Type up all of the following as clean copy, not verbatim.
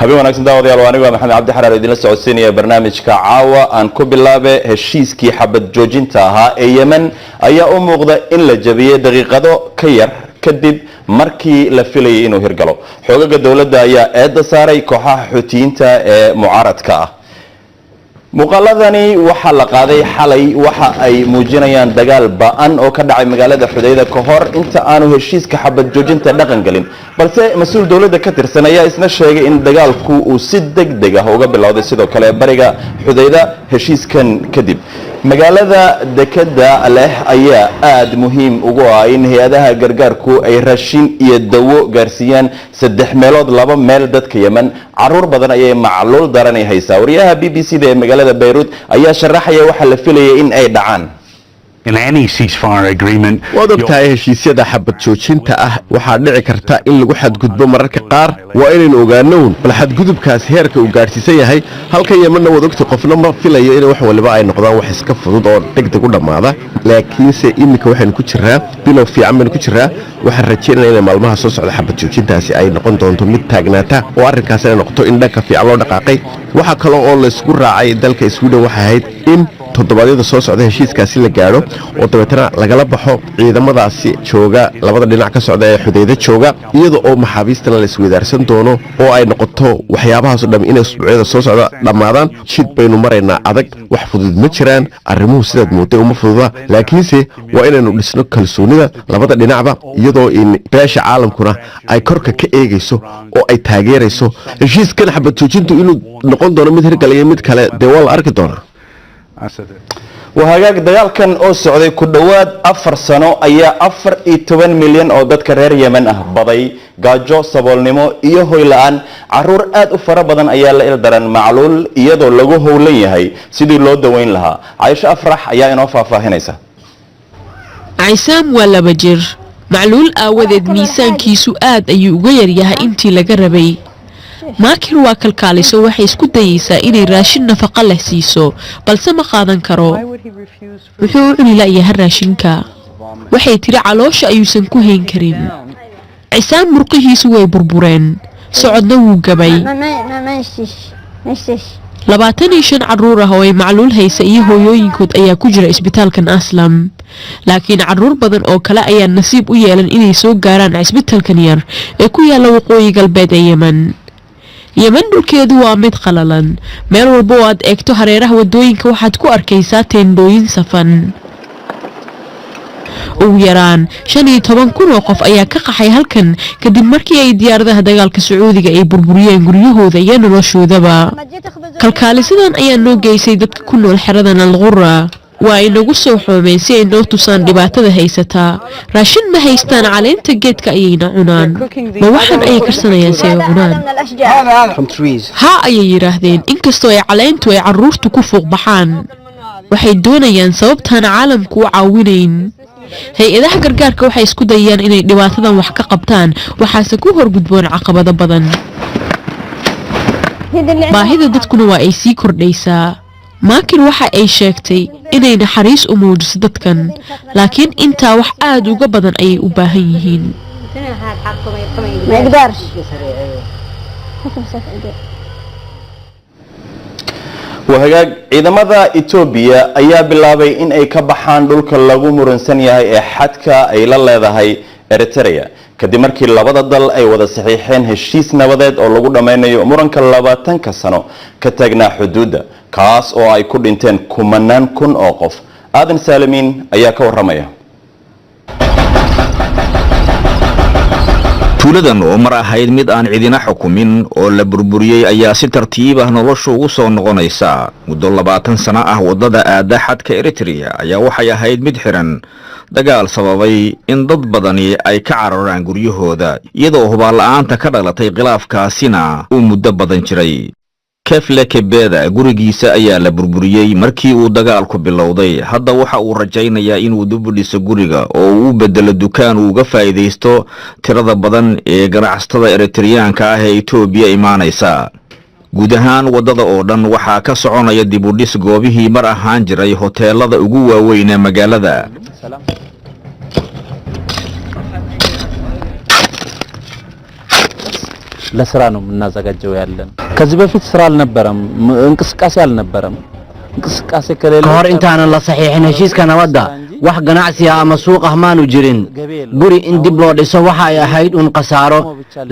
habeen wanaagsan daawadayaal waa aniga maxamed cabdi xaraar idin la socodsiinaya barnaamijka caawa aan ku bilaabe heshiiskii xabad joojinta ahaa ee Yemen ayaa u muuqda in la jabiyay daqiiqado ka yar kadib markii la filayay inuu hirgalo xogaga dawladda ayaa eedda saaray kooxaha Xuutiyiinta ee mucaaradka ah muuqaaladani waxa la qaaday xalay waxa ay muujinayaan dagaal ba'an oo ka dhacay magaalada Xudayda ka hor inta aanu heshiiska xabad joojinta dhaqan galin balse mas'uul dawladda ka tirsan ayaa isna sheegay in dagaalku uu si degdeg ah uga bilowday sidoo kale bariga Xudayda heshiiskan kadib magaalada dekada leh ayaa aad muhiim ugu ah in hay'adaha gargaarku ay raashin iyo dawo gaarsiiyaan 3 meelood 2 meel dadka Yemen caruur badan ayay macluul daran ay haysaa wariyaha BBC ee magaalada Beirut ayaa sharaxaya waxa la filayay in ay dhacaan in any ceasefire agreement wadogtahay heshiisyada xabad joojinta ah waxa dhici karta in lagu xadgudbo mararka qaar waa inaynu ogaano bal xadgudubkaas heerka uu gaarsiisan yahay halka Yemen wadogta qofna ma filayo in wax waliba ay noqdaan wax iska fudud oo degdeg u dhamaada laakiinse imika waxaan ku jiraa bilow fiican baan ku jiraa waxaan rajaynayaa in maalmaha soo socda xabad joojintaasi ay noqon doonto mid taagnaata oo arrinkaas ay noqoto in dhanka fiican loo dhaqaaqay waxa kale oo la isku raacay dalka Sweden waxa ahayd in todobaadyada soo socda heshiiskaasi la gaaro oo dabeetana lagala baxo ciidamadaasi jooga labada dhinac ka socda ee Xudayda jooga iyadoo oo maxaabiistana la isweydaarsan doono oo ay noqoto waxyaabahaas oo dham in usbuucyada soo socda dhamaadaan shid baynu maraynaa adag wax fudud ma jiraan arrimuhu sidaad mooday uma fududa laakiinse waa inaynu dhisno kalsoonida labada dhinacba iyadoo in beesha caalamkuna ay korka ka eegayso oo ay taageerayso heshiiskan xabad joojintu inuu noqon doono mid hirgalaya mid kale dee waa la arki doonaa وهاجاك دجالكن أو سعودي كدواد 4 سنة أيا 14 مليون أو دتك رير يمن بضي جاجو سبولنيمو إيهو الآن عرور آد أفرا بدن أيا لإلدرن معلول إيادو لغو هولي هاي سيدي لو دوين لها عايشة أفرح أيا إنوفا فاهنيسا عيسام ولا بجر معلول آودد ميسان كيسو آد أيو غير يها انتي لقربي maakir waa kalkaaliso waxay isku dayaysaa inay raashin nafaqo leh siiso balse ma qaadan karo wuxuu u cuni la'yahay raashinka waxay tiri caloosha ayuusan ku hayn karin cisaan murqihiisu way burbureen socodna wuu gabay 25 caruur ah oo ay macluul haysa iyo hooyooyinkood ayaa ku jira isbitaalkan aslam laakiin caruur badan oo kale ayaa nasiib u yeelan inay soo gaaraan isbitaalkan yar ee ku yaala waqooyi galbeed ee Yemen Yemen dhulkeedu waa mid qalalan meel walba oo aad eegto hareeraha wadooyinka waxaad ku arkaysaa teendooyin safan ugu yaraan 15,000 oo qof ayaa ka qaxay halkan kadib markii ay diyaaradaha dagaalka Sacuudiga ay burburiyeen guryahooda iyo noloshoodaba kalkaalisadan ayaa noo geysay dadka ku nool xeradan Al-Ghurra waa inagu soo xoomeen si ay noo tusaan dhibaatada haysata raashin ma haystaan caleenta geedka ayayna cunaan ma waxaan ay karsanayaan si ay cunaan ha ayay yiraahdeen inkastoo ay caleentu ay caruurtu ku fuuq baxaan waxay doonayaan sababtaan caalamku u caawinayn hay'adaha gargaarka waxay isku dayayaan inay dhibaatadan wax ka qabtaan waxaase ku horgudboon caqabado badan baahida dadkuna waa ay sii kordhaysaa maakir waxa ay sheegtay inay naxariis u muujiso dadkan laakiin intaa wax aad uga badan ayay u baahan yihiin وهاجاك ciidamada Ethiopia ayaa bilaabay in ay ka baxaan dhulka lagu muransan yahay ee xadka ay la leedahay Eritrea kadib markii labada dal ay wada saxiixeen heshiis nabadeed oo lagu dhameynayo muranka 20 sano ka taagnaa xuduudda kaas oo ay ku dhinteen 10,000 oo qof aadan saalimiin ayaa ka waramaya tuuladan oo mar ahayd mid aan cidina xukumin oo la burburiyay ayaa si tartiib ah nolosha ugu soo noqonaysa muddo 20 sano ah wadada aada xadka Eritrea ayaa waxay ahayd mid xiran dagaal sababay in dad badani ay ka cararaan guryahooda iyadoo hubaal la'aanta ka dhalatay khilaafkaasina uu muddo badan jiray Kefle Kebeda gurigiisa ayaa la burburiyay markii uu dagaalku bilowday hadda waxa uu rajaynayaa inuu dib u dhiso guriga oo uu bedelo dukaan uu uga faa'iideysto tirada badan ee ganacsatada Eritreanka ah ee Ethiopia imaanaysa guud ahaan wadada oo dhan waxa ka soconaya dib u dhis goobihii mar ahaan jiray hoteelada ugu waaweyn ee magaalada ለስራ ነው የምናዘጋጀው ያለን። ከዚህ በፊት ስራ አልነበረም፣ እንቅስቃሴ አልነበረም። እንቅስቃሴ ከሌለ kahor intaanan la saxiixin heshiiska nabadda wax ganacsi ah ama suuq ah maanu jirin. guri in dib loo dhiso waxa ay ahayd un khasaaro,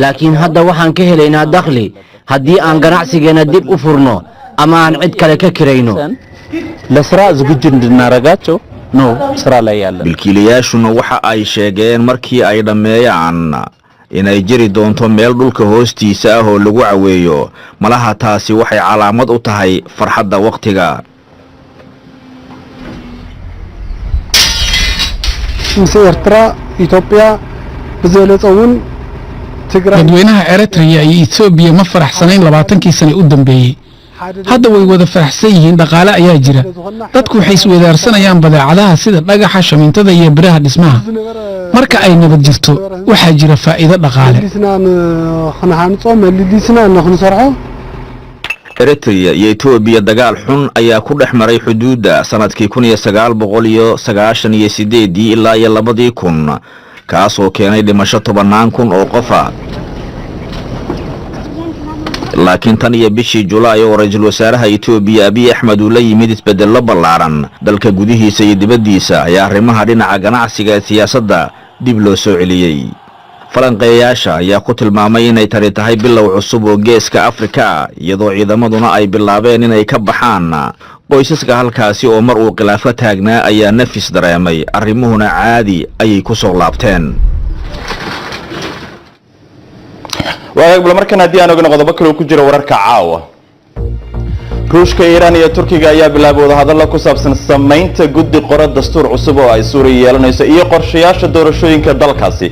laakiin hadda waxaan ka helaynaa dakhli haddii aan ganacsigeena dib u furno ama aan cid kale ka kirayno. ለስራ ዝግጁ እንድናረጋቸው ነው ስራ ላይ ያለን። milkiilayaashuna waxa ay sheegeen markii ay dhameeyaan inay jiri doonto meel dhulka hoostiisa ah oo lagu caweeyo. malaha taasi waxay calaamad u tahay farxadda waqtiga. ኤርትራ ኢትዮጵያ በዘለጸውን ትግራይ dadweynaha Eritrea iyo Ethiopia ma faraxsanayn 20kii sano u dambeeyay. hadda way wada faraxsan yihiin, dhaqaale ayaa jira. dadku waxay iswadaarsanayaan badeecadaha sida dhagaxa, shamiintada iyo biraha dhismaha. marka ay nabad jirto waxaa jira faa'iido dhaqaale. Eritrea iyo Ethiopia dagaal xun ayaa ku dhex maray xuduudda sanadkii 1998 ilaa 2000 kaasoo keenay dhimasho 10,000 oo qof ah. laakiin tan iyo bishii Julaay oo ra'iisul wasaaraha Ethiopia Abiy Ahmed uu la yimid isbeddello ballaaran dalka gudihiisa iyo dibaddiisa ayaa arrimaha dhinaca ganacsiga ee siyaasadda dib loo soo celiyay. falanqeeyaasha ayaa ku tilmaamay inay tani tahay bilow cusub oo geeska Afrika, iyadoo ciidamaduna ay bilaabeen inay ka baxaan. qoysaska halkaasi oo mar uu khilaafo taagnaa ayaa nafis dareemay, arrimuhuna caadi ayay ku soo laabteen. waagabla markan haddii aan ogno qodobo kale ku jira wararka caawa. ruushka, Iiraan iyo Turkiga ayaa bilaabay wadahadallo ku saabsan samaynta guddi qora dastuur cusub oo ay Suuriya yeelanayso iyo qorshayaasha doorashooyinka dalkaasi.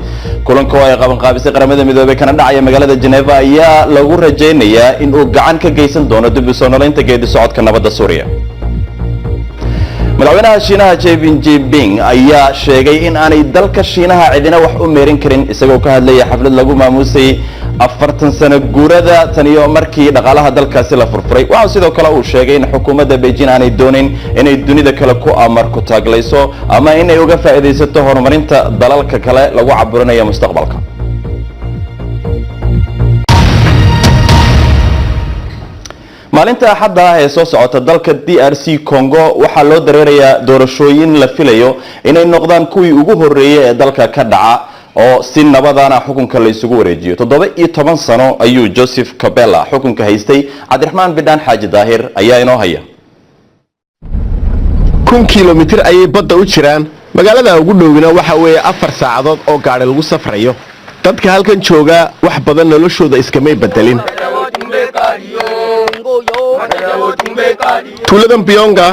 kulanka oo ay qabanqaabisay qaramada midoobay kana dhacaya magaalada Geneva ayaa lagu rajaynayaa in uu gacan ka geysan doono dib u soo noolaynta geedi socodka nabadda Suuriya. madaxweynaha Shiinaha Xi Jinping ayaa sheegay in aanay dalka Shiinaha cidina wax u meerin karin, isagoo ka hadlaya xaflad lagu maamusay 40 sano guurada tan iyo markii dhaqaalaha dalkaasi la furfuray. waxa sidoo kale uu sheegay in xukuumadda Beijing aanay doonin inay dunida kale ku amar ku taaglayso ama inay uga faa'iideysato horumarinta dalalka kale lagu caburinayo mustaqbalka. maalinta axadda ah ee soo socota dalka DRC Congo waxaa loo dareerayaa doorashooyin la filayo inay noqdaan kuwii ugu horeeyay ee dalka ka dhaca oo si nabadana xukunka la isugu wareejiyo. 17 sano ayuu Joseph Kabila xukunka haystay. Cabdiraxmaan Bidaan Xaaji Daahir ayaa inoo haya. 1 kiiloomitir ayay badda u jiraan. magaalada ugu dhowina waxa weeye 4 saacadood oo gaari lagu safrayo. dadka halkan jooga wax badan noloshooda iskamay bedelin. tuuladan Biyonga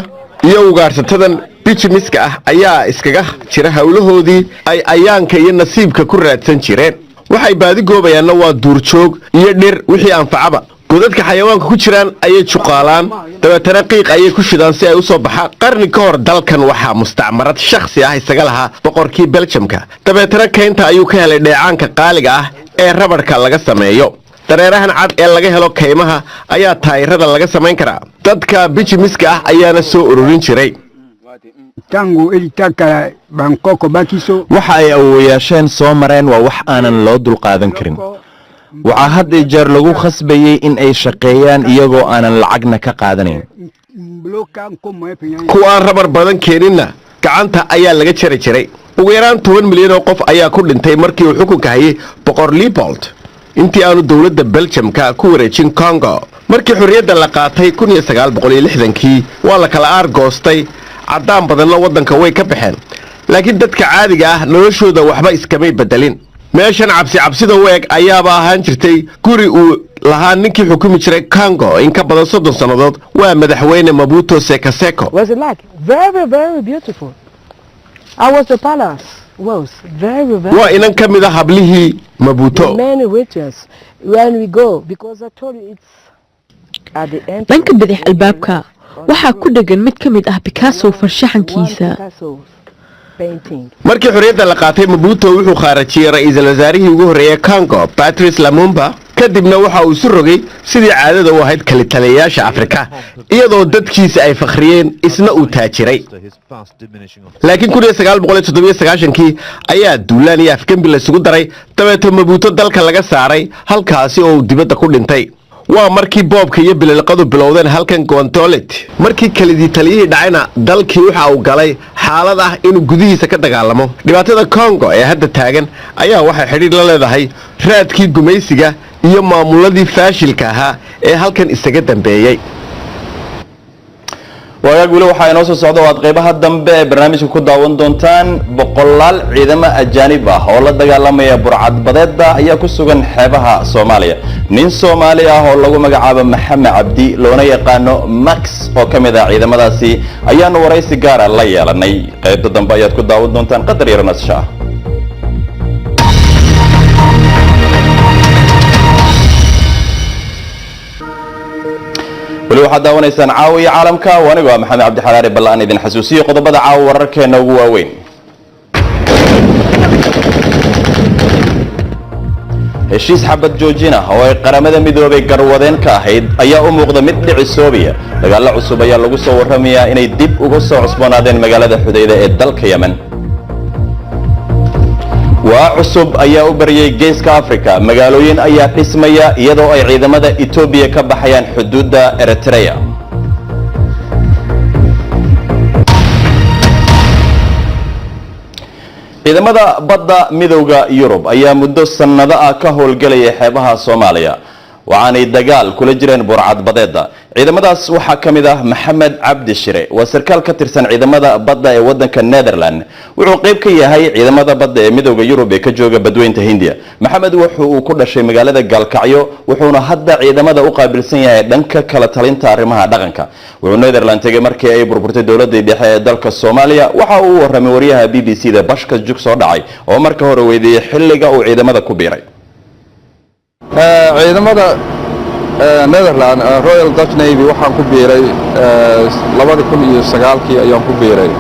iyo ugaarsatada bijimiska ah ayaa iskaga jira hawlahoodii ay ayaanka iyo nasiibka ku raadsan jireen. waxay baadi goobayaanna waa duurjoog iyo dhir wixii anfacaba. godadka xayawaanka ku jiraan ayay juqaalaan, dabeetana qiiq ayay ku shidaan si ay u soo baxaan. qarni ka hor dalkan waxaa mustacmarad shakhsi ah isaga lahaa boqorkii Belgiumka. dabeetana keynta ayuu ka helay dheecaanka qaaliga ah ee rabarka laga sameeyo. dareerahan cad ee laga helo kaymaha ayaa taayirada laga samayn karaa. dadka bijimiska ah ayaana soo ururin jiray. tangu ilitaka Bangkok bakiso waxa ay awooyaasheen soo mareen waa wax aanan loo dulqaadan karin. waxaa had iyo jeer lagu khasbayay in ay shaqeeyaan iyagoo aanan lacagna ka qaadanayn. kuwa aan rabar badan keeninna gacanta ayaa laga jari jiray. ugu yaraan 10 milyan oo qof ayaa ku dhintay markii uu xukunka hayay boqor Leopold intii aanu dawladda Belgiumka ku wareejin Congo. markii xorriyadda la qaatay 1960kii waa la kala aargoostay. caddaan badanna waddanka way ka baxeen, laakiin dadka caadiga ah noloshooda waxba iskamay bedelin. meeshan cabsida u eg ayaaba ahaan jirtay guri uu lahaa ninkii xukumi jiray Congo in ka badan 30 sannadood. waa madaxweyne Mobutu Sese Seko. Was it like very beautiful? I was the palace was very waa inan ka mid ah hablihii Mobutu. many rituals when we go because I told you it's at the end. dhanka bidix albaabka waxaa ku dhagan mid ka mid ah Picasso farshaxankiisa. markii xorriyadda la qaatay Mobutu wuxuu khaarajiyay ra'iisul wasaarihii ugu horeeyay Congo Patrice Lumumba kadibna waxa uu isu rogay sidii caadada u ahayd kalitaliyayaasha afrika iyadoo dadkiisa ay fakhriyeen isna uu taajiray laakiin 1997kii ayaa duulaan iyo afgembi la isugu daray dabeetana Mabuto dalka laga saaray halkaasi oo uu dibadda ku dhintay waa markii boobka iyo bililqadu bilowdeen halkan Gontolet markii kalidii taliyihii dhacayna dalkii waxa uu galay xaalad ah inuu gudihiisa ka dagaalamo dhibaatada Congo ee hadda taagan ayaa waxay xiriir la leedahay raadkii gumaysiga iyo maamuladii faashilka ahaa ee halkan isaga dambeeyay wagaag wali waxa inoo soo socdo waad qaybaha dambe ee barnaamijka ku daawan doontaan boqolaal ciidamo ajaanib ah oo la dagaalamaya burcadbadeeda ayaa ku sugan xeebaha Soomaaliya nin Soomaali ah oo lagu magacaabo Maxamed Cabdi loona yaqaano Max oo kamid ah ciidamadaasi ayaanu waraysi gaar ah la yeelanay qaybta dambe ayaad ku daawan doontaan qadar yar nasasha wali waxaad daawanaysaan caawiya caalamka waanigu waa maxamed cabdi xalaari ballaan idin xasuusiyo qodobada caawa wararkeena ugu waaweyn heshiis xabad joojina oo ay qaramada midoobay garwadeen ka ahayd ayaa u muuqda mid dhicisoobiya dagaalo cusub ayaa lagu soo warramayaa inay dib uga soo cusboonaadeen magaalada Xudayda ee dalka Yemen waa cusub ayaa u bariyay geeska Afrika magaalooyin ayaa dhismaya iyadoo ay ciidamada Ethiopia ka baxayaan xuduudda Eritrea ciidamada badda midowga Yurub ayaa muddo sanado ah ka howlgalaya xeebaha Soomaaliya waxaanay dagaal kula jireen burcadbadeeda ciidamadaas waxaa kamid ah Maxamed Cabdi Shire waa sarkaal ka tirsan ciidamada badda ee wadanka Netherland wuxuu qayb ka yahay ciidamada badda ee midowga Yurub ee ka jooga badweynta Hindiya Maxamed wuxuu ku dhashay magaalada Gaalkacyo wuxuuna hadda ciidamada u qaabilsan yahay dhanka kala talinta arrimaha dhaqanka wuxuu Netherland tagay markii ay burburtay dawladda dhexe ee dalka Soomaaliya waxa uu warramay wariyaha BBC da Bashka Juk soo dhacay oo marka hore weydiiyay xilliga uu ciidamada ku biiray ciidamada Netherland Royal Dutch Navy waxaan ku biiray 2009kii ayaan ku biiray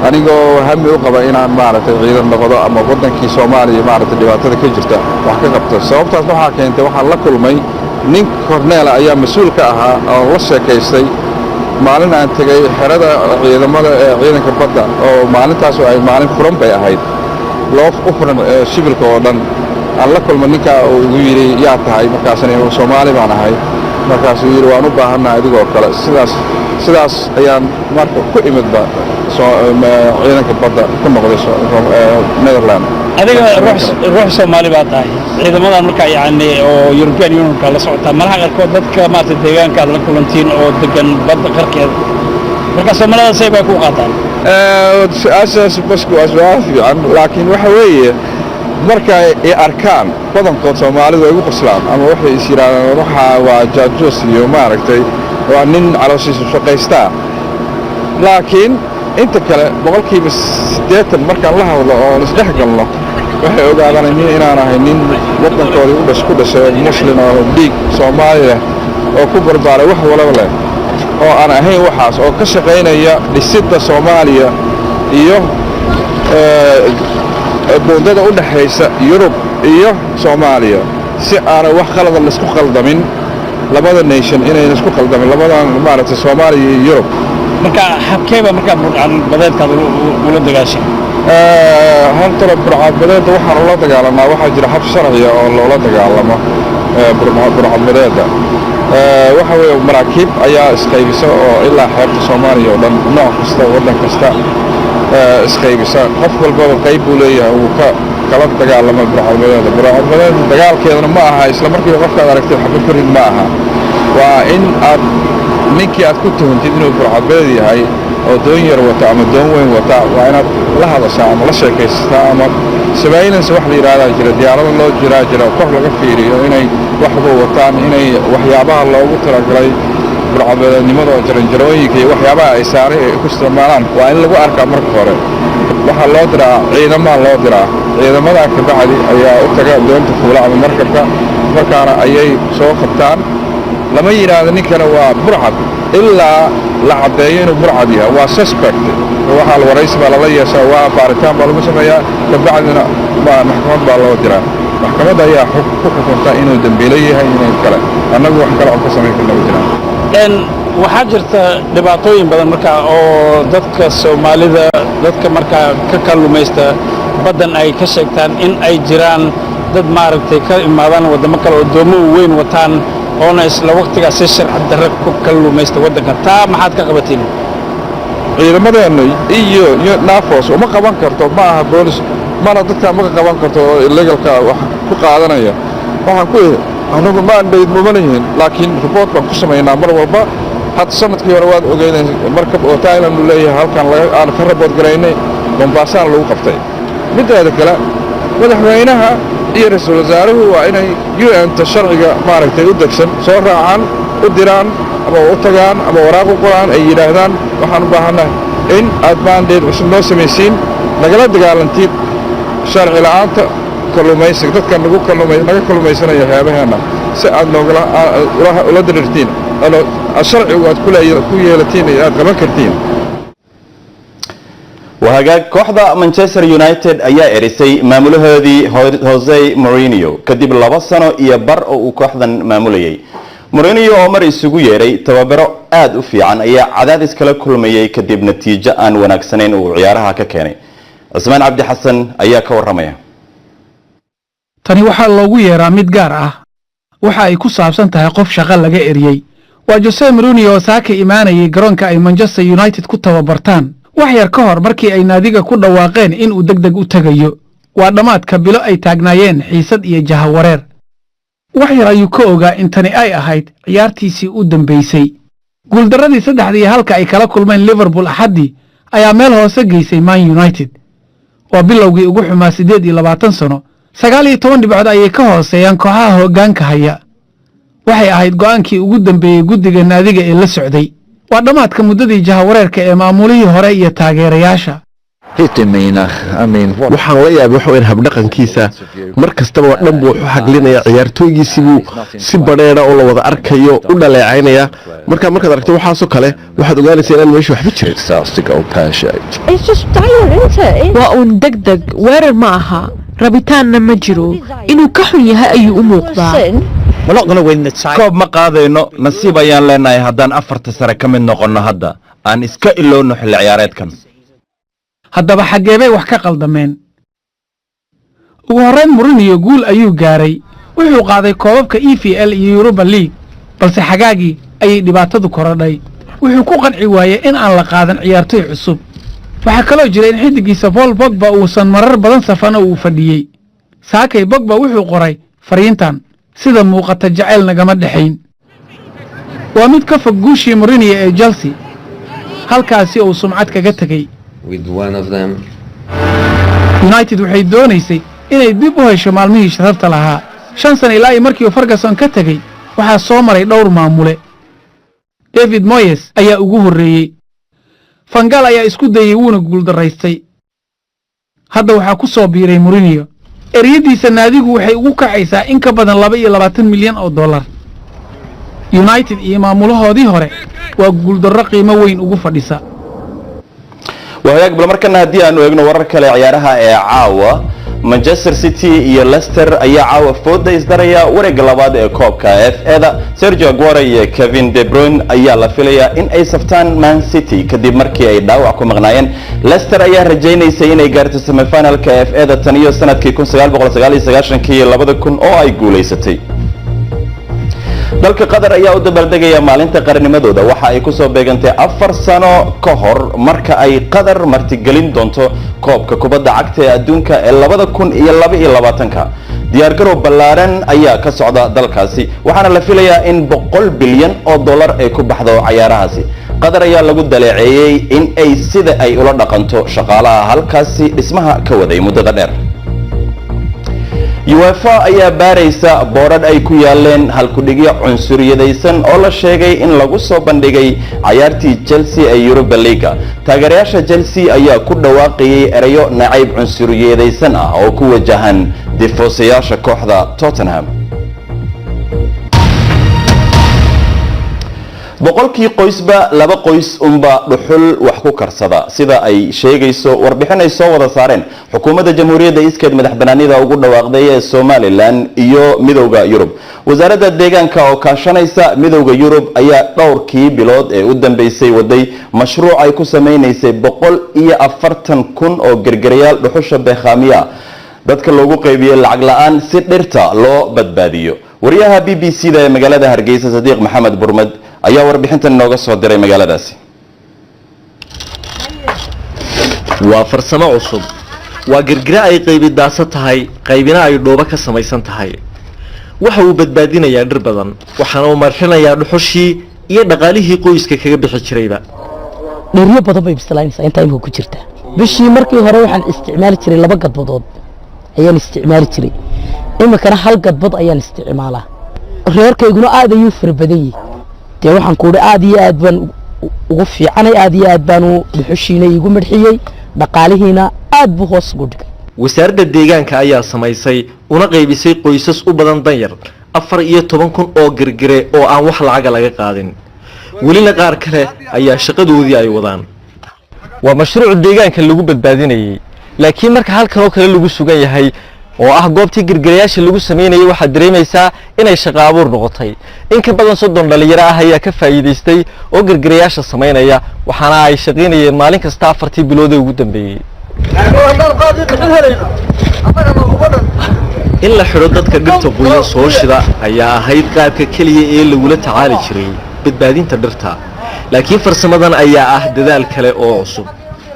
anigoo hami u qaba inaan maaragtay ciidan noqdo ama wadankii Soomaaliya maaragtay dhibaatada ka jirta wax ka qabto sababtaas waxa keentay waxaan la kulmay nin Cornel ayaa mas'uul ka ahaa oo la sheekaystay maalin aan tagay xerada ciidamada ciidanka badda oo maalintaas ay maalin furan bay ahayd loo u furan shibilka oo dhan aan la kulmay ninka uu ugu yiri yaa tahay markaasna inuu Soomaali baan ahay markaas uu yiri waan u baahanahay adigoo kale sidaas ayaan marka ku imidba ciidanka badda ku noqday Netherland adiga ruux Soomaali baa tahay ciidamadan marka yaani oo European Union ka la socota malaha qarkood dadka maanta deegaanka la kulantiin oo degan badda qarkeed marka Soomaalida say bay ku qaataan su'aashaas basku aswaaf fiican laakiin waxa weeye marka ay arkaan badankood Soomaalidu ay ugu qoslaan ama waxay isiraan waxa waa jaajuus iyo maaragtay waa nin calooshiisa shaqaysta laakiin inta kale boqolkiiba 80 markaan la hadlo oo isdhex galno waxay ogaadaan inaan ahay nin wadankooda ku dhashay muslim oo dhiig Soomaali ah oo ku barbaaray wax walba leh oo aan ahayn waxaas oo ka shaqeynaya dhisidda Soomaaliya iyo boondada u dhaxaysa Yurub iyo Soomaaliya si aan wax qalad la isku qaldamin labada nation inay isku qaldamin labadan maaragtay Soomaaliya iyo Yurub marka habkeeba marka burcadbadeedka ula dagaashay halka burcadbadeedda waxaan la dagaalanaa waxaa jira hab sharci ah oo loola dagaalamo burcadbadeedda waxa weeye maraakiib ayaa isqaybisa oo ilaa xeebta Soomaaliya oo dhan nooc kasta wadan kasta isqaybisa qof walba qayb uu leeyahay uu ka kala dagaalamo burcadbadeedda dagaalkeedana ma aha isla markii qofka aragtay xabad furid ma aha waa in aad ninkii aad ku tuhantid inuu burcadbadeed yahay oo doon yar wata ama doon weyn wata waa inaad la hadashaa ama la sheekaysataa ama surveillance wax la yiraahdo jira diyaarado loo jira kor laga fiiriyo inay waxba wataan inay waxyaabaha loogu talagalay burcadbadeednimada oo jaranjarooyinka iyo waxyaabaha ay saaray ku isticmaalaan waa in lagu arkaa marka hore waxa loo diraa ciidamada ka bacdi ayaa u taga doonta fuula ama markabka markaana ayay soo qabtaan lama yiraahdo ninkana waa burcad ilaa la cadeeyo inuu burcad yahay waa suspect waxa la waraysi baa la yeeshaa waa baaritaan baa lagu sameeyaa ka bacdina maxkamad baa loo diraa maxkamadda ayaa ku xukunta inuu dembiilo yahay inay kale annagu wax kale oo ka samayn karna ma jiraan waxaa jirta dhibaatooyin badan markaa oo dadka Soomaalida dadka markaa ka kalluumaysta badan ay ka sheegtaan in ay jiraan dad maaragtay ka imaadaan wadamo kale oo doomo weyn wataan oona isla waqtigaas si sharci darro ku kalluumaysta waddanka taa maxaad ka qabatiin ciidamadeena iyo naafos uma qaban karto ma aha boolis mana dadka ma qaban karto oo illegalka wax ku qaadanaya waxaan ku anagu ma andhayd mumanayn laakiin report baan ku sameeynaa mar walba had sanadkii hore waad ogeynay markab oo Thailand uu leeyahay halkan aan ka report garaynay Mombasa lagu qabtay mideeda kale madaxweynaha iyo ra'iisul wasaaruhu waa inay UN-ta sharciga maaragtay u degsan soo raacaan u diraan ama u tagaan ama waraaq u qoraan ay yiraahdaan waxaan u baahanahay in aad mandate cusub noo samaysiin nagala dagaalantiin sharci la'aanta kalluumaysiga dadka naga kalluumaysanaya hay'adaheena si aad noogala ula dirirtiin sharcigu aad ku yeelatiin aad qaban kartiin وهاجاك كوحدة مانشستر يونايتد أيا إرسي مامولهذي هوزي مورينيو كدب لبصنا يبر أو كوحدة ماموليي مورينيو عمر يسوق يري توابرو آد وفي عن أيا عدد إسكال كل مية كدب نتيجة أن ونكسنين وعيارها ككاني عثمان عبد حسن أيا كور رمية tani waxaa loogu yeeraa mid gaar ah waxa ay ku saabsan tahay qof shaqo laga eriyey waa Jose Mourinho oo saaka imaanayay garoonka ay Manchester United ku tababartaan wax yar ka hor markii ay naadiga ku dhawaaqeen in uu degdeg u tagayo waa dhamaadka bilo ay taagnaayeen xiisad iyo jahawareer wax yar ayuu ka ogaa in tani ay ahayd ciyaartiisii u dambeysay guuldaradii 3-1 halka ay kala kulmeen Liverpool axadii ayaa meel hoose geysay Man United waa bilowgii ugu xumaa 28 sano 19 dhibcood ayay ka hooseeyaan kooxaha hoggaanka haya waxay ahayd go'aankii ugu dambeeyay guddiga naadiga ee la socday waa dhamaadka muddadii jahawareerka ee maamulihii hore iyo taageerayaasha waxaan la yaabay waxa weyn habdhaqankiisa mar kastaba waa dhan buu wuxuu xaglinaya ciyaartooygiisii buu si badheedha oo la wada arkayo u dhaleecaynaya markaad aragto waxaasoo kale waxaad ogaanaysaa inaan meesha waxba jirin waa uun degdeg weerar ma aha rabitaanna ma jiro inuu ka xun yahay ayuu u muuqdaa koob ma qaadayno nasiib ayaan leenahay haddaan 4 sare ka mid noqonno hadda aan iska ilowno xilli ciyaareedkan haddaba xageebay wax ka qaldameen ugu horreyn Mourinho guul ayuu gaaray wuxuu qaaday koobabka EPL iyo Europa League balse xagaagii ayay dhibaatadu korodhay wuxuu ku qanci waayay in aan la qaadan ciyaartoy cusub waxa kaloo jiray in xidigiisa Paul Pogba uusan marar badan safan uu fadhiyay saakay Pogba wuxuu qoray fariintan sida muuqata jacayl nagama dhaxayn waa mid ka fog guushii Mourinho ee Chelsea halkaasi uu sumcad kaga tagay United waxay doonaysay inay dib u hesho maalmihii sharafta lahaa 5 sano ilaa markii Ferguson ka tagay waxaa soo maray dhowr maamule David Moyes ayaa ugu horeeyay Van Gaal ayaa isku dayay wuuna guuldaraystay hadda waxaa ku soo biiray Mourinho eriyadiisa naadigu waxay ugu kacaysaa in ka badan 22 milyan oo dollar United iyo maamulahoodii hore waa guuldarro qiimo weyn ugu fadhisa وهيك بالمركنا هدي أنه يجنو ورا كلا عيارها عاوة مانشستر سيتي iyo ليستر ayaa caawa fooda isdaraya wareeg labaad ee koobka FA Sergio Aguero iyo Kevin De Bruyne ayaa la filayaa in ay saftaan Man City kadib markii ay dhaawac ku maqnaayeen Leicester ayaa rajaynaysay inay gaarto semi-finalka FA tan iyo sanadkii 1999 iyo 2000 oo ay guuleysatay dalka Qatar ayaa u dabaaldegaya maalinta qarnimadooda waxa ay ku soo beegantay 4 sano ka hor marka ay Qatar martigelin doonto koobka kubadda cagta ee adduunka ee 2022 diyaar garow ballaaran ayaa ka socda dalkaasi waxaana la filayaa in 100 bilyan oo dollar ay ku baxdo ciyaarahaasi Qatar ayaa lagu daleeceeyay in ay sida ay ula dhaqanto shaqaalaha halkaasi dhismaha ka waday muddada dheer UEFA ayaa baaraysa boorad ay ku yaaleen halkudhigyo cunsuriyadaysan oo la sheegay in lagu soo bandhigay ciyaartii Chelsea ee Europa League taageerayaasha Chelsea ayaa ku dhawaaqayay erayo nacayb cunsuriyadaysan ah oo ku wajahan difoosayaasha kooxda Tottenham boqolkii qoysba laba qoys unba dhuxul wax ku karsada sida ay sheegayso warbixin ay soo wada saareen xukuumadda jamhuuriyadda iskeed madax banaanida ugu dhawaaqday ee Somaliland iyo midowga Yurub wasaaradda deegaanka oo kaashanaysa midowga Yurub ayaa dhowrkii bilood ee u dambeysay waday mashruuc ay ku sameynaysay 140,000 oo gargarayaal dhuxusha beekhamiya dadka loogu qaybiyay lacag la'aan si dhirta loo badbaadiyo wariyaha BBC-da ee magaalada Hargeysa Sadiiq Maxamed Burmad ayaa warbixintan inooga soo diray magaaladaasi. waa farsamo cusub waa gargara ay qaybidaasa tahay qaybina ay dhooba ka samaysan tahay waxa uu badbaadinayaa dhir badan waxaana uu marxinayaa dhuxushii iyo dhaqaalihii qoyska kaga bixi jirayba dhiryo badan bay bislaynaysaa inta imika ku jirta bishii markii hore waxaan isticmaali jiray 2 gadbadood ayaan isticmaali jiray imikana 1 gadbad ayaan isticmaalaa reerkayguna aad ayuu farbadan yahay dee waxaan ku uri aad iyo aad baan ugu fiicanay aad iyo aad baan u dhuxushiina igu marxiyay dhaqaalihiina aad buu hoos ugu dhigay wasaaradda deegaanka ayaa samaysay una qaybisay qoysas u badan danyar 14,000 oo gargare oo aan wax lacaga laga qaadin welina qaar kale ayaa shaqadoodii ay wadaan waa mashruuc deegaanka lagu badbaadinayay laakiin marka halkan oo kale lagu sugan yahay oo ah goobtii gargarayaasha lagu sameynayay waxaad dareemaysaa inay shaqo abuur noqotay in ka badan 30 dhalinyaro ah ayaa ka faa'iideystay oo gargarayaasha sameynaya waxaana ay shaqeynayeen maalin kasta 4 bilood ugu dambeeyay in la xiro dadka dhirta qoyan soo shida ayaa ahayd qaabka kaliya ee lagula tacaali jiray badbaadinta dhirta laakiin farsamadan ayaa ah dadaal kale oo cusub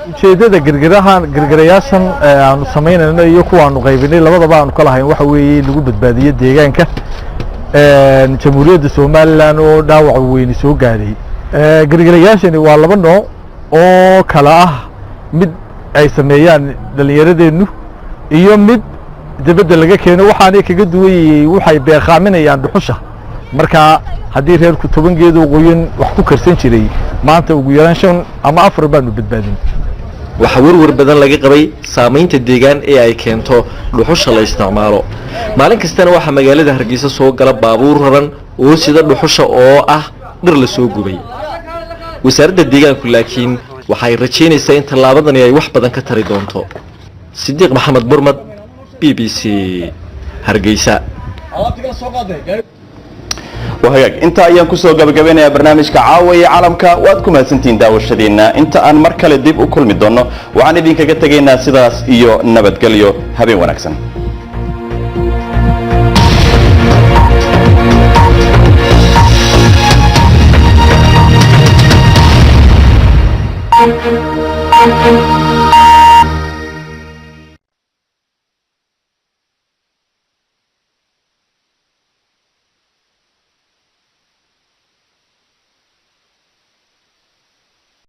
ujeedada gargarayaashan aanu sameynayno iyo kuwa aanu qaybinay labadaba aanu kala hayn waxa weeye lagu badbaadiyo deegaanka jamhuuriyadda Somaliland oo dhaawac weyn soo gaaray gargarayaashani waa 2 nooc oo kala ah mid ay sameeyaan dhalinyaradeennu iyo mid dibadda laga keeno waxaanay kaga duwayay waxay beeqaaminayaan dhuxusha marka haddii reerku 10 geed oo qoyan wax ku karsan jiray maanta ugu yaraan 5 ama 4 baanu badbaadin waxa warwar badan laga qabay saameynta deegaan ee ay keento dhuxusha la isticmaalo maalin kastana waxa magaalada Hargeysa soo gala baabuur raran oo sida dhuxusha oo ah dhir la soo gubay wasaaradda deegaanku laakiin waxay rajeynaysaa in tallaabadani ay wax badan ka tari doonto Sadiiq Maxamed Burmad BBC Hargeysa وهيك انت ايام كسو غبغبينيا برنامجka caawiya caalamka waad ku mahadsantiin daawashadeena inta aan mar kale dib u kulmi doono waxaan idin kaga tageynaa sidaas iyo nabadgelyo habeen wanaagsan Thank you.